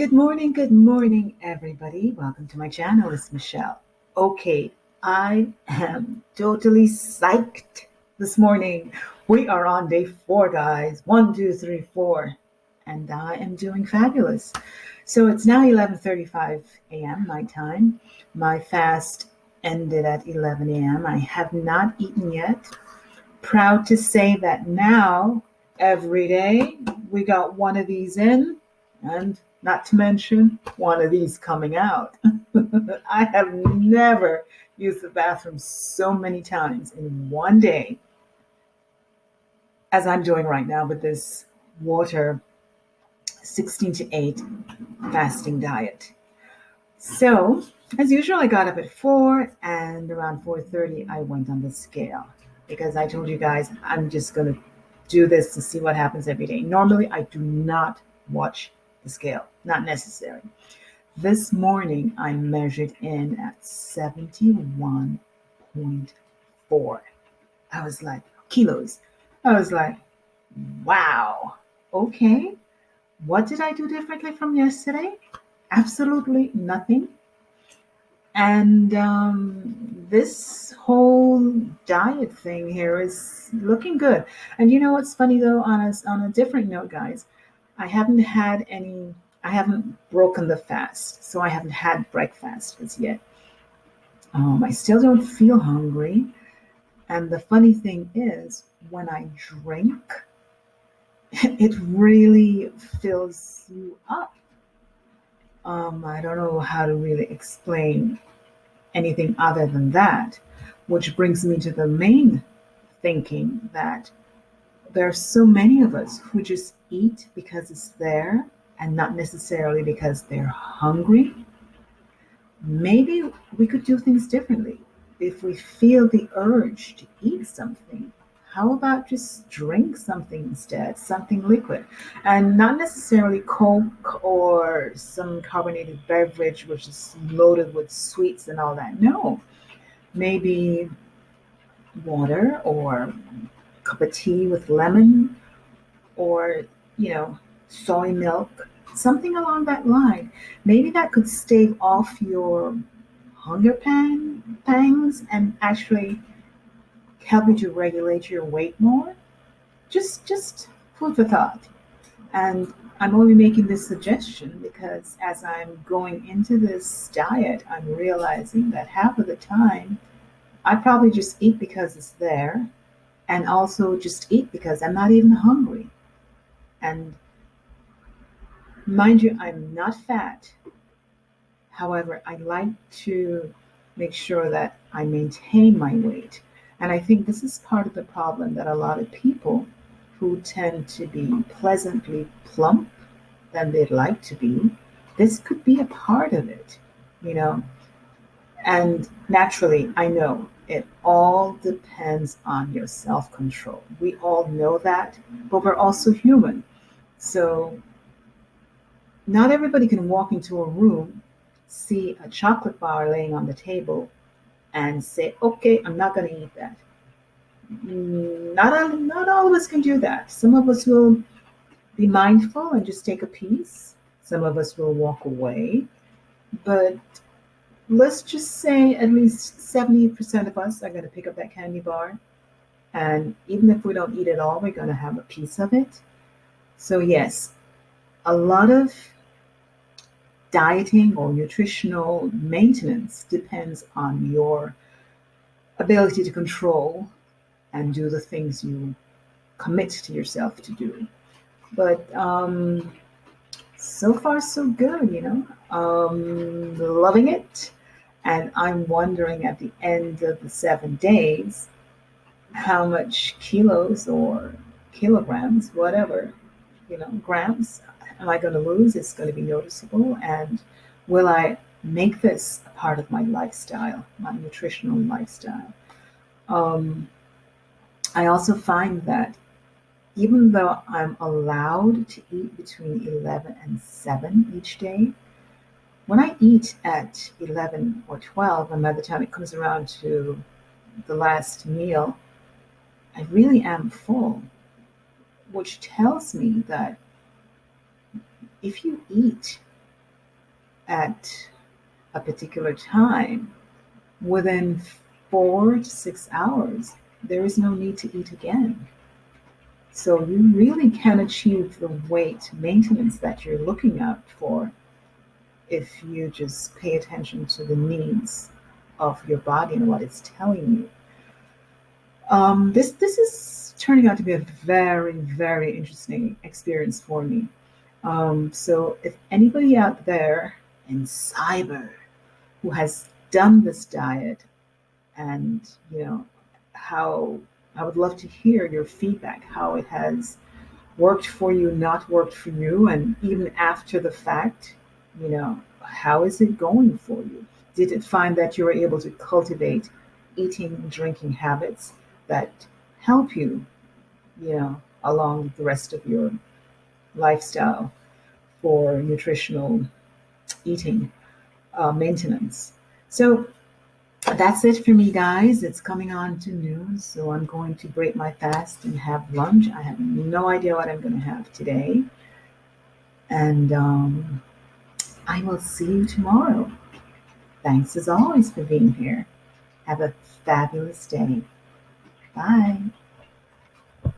Good morning, everybody. Welcome to my channel. It's Michelle. Okay, I am totally psyched this morning. We are on day 4, guys. 1, 2, 3, 4, and I am doing fabulous. So it's now 11:35 a.m. my time. My fast ended at 11 a.m. I have not eaten yet. Proud to say that now, every day, we got one of these in, and not to mention one of these coming out. I have never used the bathroom so many times in one day as I'm doing right now with this water 16 to 8 fasting diet. So, as usual, I got up at 4 and around 4:30 I went on the scale because I told you guys I'm just going to do this to see what happens every day. Normally, I do not watch the scale, not necessary. This morning, I measured in at 71.4. I was like, kilos. I was like, wow, okay. What did I do differently from yesterday? Absolutely nothing. And this whole diet thing here is looking good. And you know what's funny though, on a different note, guys, I haven't had any, I haven't broken the fast, so I haven't had breakfast as yet. I still don't feel hungry. And the funny thing is, when I drink, it really fills you up. I don't know how to really explain anything other than that, which brings me to the main thinking that there are so many of us who just eat because it's there and not necessarily because they're hungry. Maybe we could do things differently. If we feel the urge to eat something, how about just drink something instead, something liquid, and not necessarily Coke or some carbonated beverage which is loaded with sweets and all that. No, maybe water or a cup of tea with lemon or, soy milk, something along that line. Maybe that could stave off your pangs and actually help you to regulate your weight more. Just food for thought. And I'm only making this suggestion because as I'm going into this diet, I'm realizing that half of the time I probably just eat because it's there and also just eat because I'm not even hungry. And mind you, I'm not fat. However, I like to make sure that I maintain my weight. And I think this is part of the problem that a lot of people who tend to be pleasantly plump than they'd like to be, this could be a part of it, you know. And naturally, I know it all depends on your self control. We all know that, but we're also human. So not everybody can walk into a room, see a chocolate bar laying on the table, and say, okay, I'm not going to eat that. Not all of us can do that. Some of us will be mindful and just take a piece. Some of us will walk away. But let's just say at least 70% of us are going to pick up that candy bar. And even if we don't eat it all, we're going to have a piece of it. So, yes, a lot of dieting or nutritional maintenance depends on your ability to control and do the things you commit to yourself to do. But so far, so good, loving it. And I'm wondering at the end of the 7 days how much kilos or kilograms, whatever, grams am I going to lose? It's going to be noticeable. And will I make this a part of my lifestyle, my nutritional lifestyle? Um, I also find that even though I'm allowed to eat between 11 and 7 each day, when I eat at 11 or 12, and by the time it comes around to the last meal, I really am full, which tells me that if you eat at a particular time, within 4 to 6 hours, there is no need to eat again. So you really can achieve the weight maintenance that you're looking out for if you just pay attention to the needs of your body and what it's telling you. This is turning out to be a very, very interesting experience for me. So if anybody out there in cyber who has done this diet, and how, I would love to hear your feedback, how it has worked for you, not worked for you, and even after the fact, how is it going for you? Did it find that you were able to cultivate eating and drinking habits that help you, along the rest of your lifestyle for nutritional eating maintenance? So that's it for me, guys. It's coming on to noon, so I'm going to break my fast and have lunch. I have no idea what I'm going to have today. And I will see you tomorrow. Thanks as always for being here. Have a fabulous day. Bye.